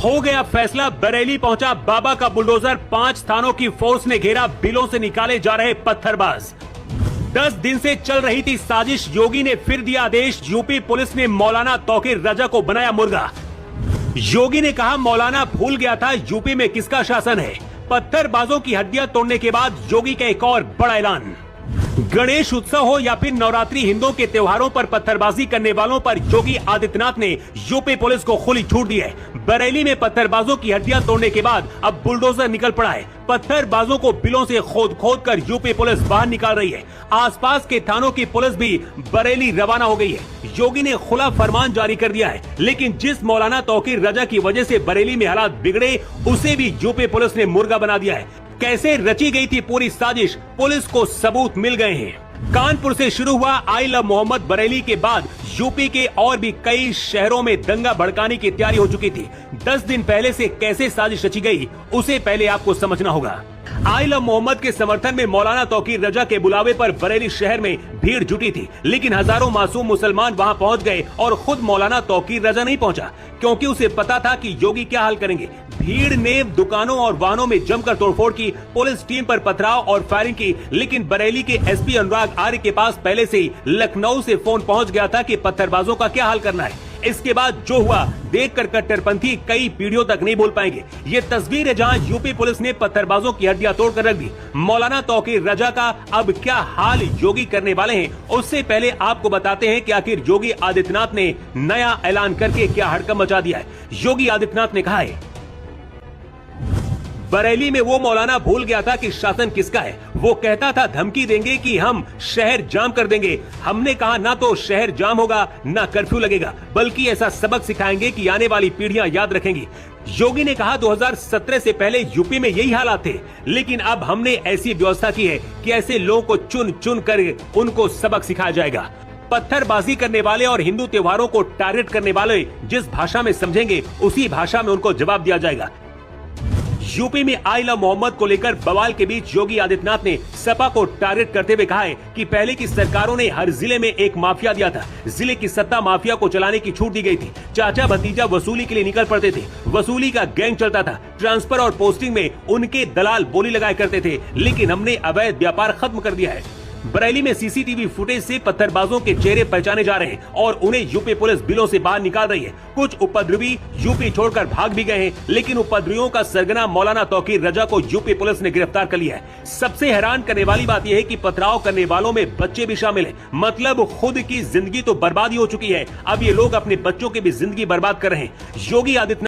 हो गया फैसला, बरेली पहुंचा बाबा का बुलडोजर, 5 थानों की फोर्स ने घेरा बिलों से निकाले जा रहे पत्थरबाज। 10 दिन से चल रही थी साजिश, योगी ने फिर दिया आदेश, यूपी पुलिस ने मौलाना तौकीर रजा को बनाया मुर्गा। योगी ने कहा मौलाना भूल गया था यूपी में किसका शासन है। पत्थरबाजों की हड्डियां तोड़ने के बाद योगी का एक और बड़ा ऐलान। गणेश उत्सव हो या फिर नवरात्रि, हिंदुओं के त्योहारों पर पत्थरबाजी करने वालों पर योगी आदित्यनाथ ने यूपी पुलिस को खुली छूट दी है। बरेली में पत्थरबाजों की हड्डियां तोड़ने के बाद अब बुलडोजर निकल पड़ा है। पत्थरबाजों को बिलों से खोद खोद कर यूपी पुलिस बाहर निकाल रही है। आसपास के थानों की पुलिस भी बरेली रवाना हो गई है। योगी ने खुला फरमान जारी कर दिया है, लेकिन जिस मौलाना तौकीर रजा की वजह से बरेली में हालात बिगड़े, उसे भी यूपी पुलिस ने मुर्गा बना दिया है। कैसे रची गई थी पूरी साजिश, पुलिस को सबूत मिल गए हैं। कानपुर से शुरू हुआ आई लव मोहम्मद बरेली के बाद यूपी के और भी कई शहरों में दंगा भड़काने की तैयारी हो चुकी थी। 10 दिन पहले से कैसे साजिश रची गई, उसे पहले आपको समझना होगा। आई लव मोहम्मद के समर्थन में मौलाना तौकीर रजा के बुलावे पर बरेली शहर में भीड़ जुटी थी, लेकिन हजारों मासूम मुसलमान वहां पहुंच गए और खुद मौलाना तौकीर रजा नहीं पहुंचा, क्योंकि उसे पता था कि योगी क्या हाल करेंगे। भीड़ ने दुकानों और वाहनों में जमकर तोड़फोड़ की, पुलिस टीम पर पथराव और फायरिंग की, लेकिन बरेली के एसपी अनुराग आर्य के पास पहले से ही लखनऊ से फोन पहुंच गया था कि पत्थरबाजों का क्या हाल करना है। इसके बाद जो हुआ देखकर कट्टरपंथी कई पीढ़ियों तक नहीं भूल पाएंगे। ये तस्वीर है जहां यूपी पुलिस ने पत्थरबाजों की हड्डियां तोड़कर रख दी। मौलाना तौकीर रजा का अब क्या हाल योगी करने वाले हैं, उससे पहले आपको बताते हैं कि आखिर योगी आदित्यनाथ ने नया ऐलान करके क्या हड़कंप मचा दिया है। योगी आदित्यनाथ ने कहा है बरेली में वो मौलाना भूल गया था कि शासन किसका है। वो कहता था धमकी देंगे कि हम शहर जाम कर देंगे। हमने कहा ना तो शहर जाम होगा ना कर्फ्यू लगेगा, बल्कि ऐसा सबक सिखाएंगे कि आने वाली पीढ़ियां याद रखेंगी। योगी ने कहा 2017 से पहले यूपी में यही हालात थे, लेकिन अब हमने ऐसी व्यवस्था की है कि ऐसे लोगों को चुन चुन कर उनको सबक सिखाया जाएगा। पत्थरबाजी करने वाले और हिंदू त्योहारों को टारगेट करने वाले जिस भाषा में समझेंगे, उसी भाषा में उनको जवाब दिया जाएगा। यूपी में आई लव मोहम्मद को लेकर बवाल के बीच योगी आदित्यनाथ ने सपा को टारगेट करते हुए कहा है कि पहले की सरकारों ने हर जिले में एक माफिया दिया था। जिले की सत्ता माफिया को चलाने की छूट दी गई थी। चाचा भतीजा वसूली के लिए निकल पड़ते थे। वसूली का गैंग चलता था। ट्रांसफर और पोस्टिंग में उनके दलाल बोली लगाया करते थे, लेकिन हमने अवैध व्यापार खत्म कर दिया है। बरेली में सीसीटीवी फुटेज से पत्थरबाजों के चेहरे पहचाने जा रहे हैं और उन्हें यूपी पुलिस बिलों से बाहर निकाल रही है। कुछ उपद्रवी यूपी छोड़कर भाग भी गए हैं, लेकिन उपद्रवियों का सरगना मौलाना तौकीर रजा को यूपी पुलिस ने गिरफ्तार कर लिया है। सबसे हैरान करने वाली बात यह है कि पथराव करने वालों में बच्चे भी शामिल हैं। मतलब खुद की जिंदगी तो बर्बाद ही हो चुकी है, अब ये लोग अपने बच्चों की भी जिंदगी बर्बाद कर रहे हैं। योगी आदित्यनाथ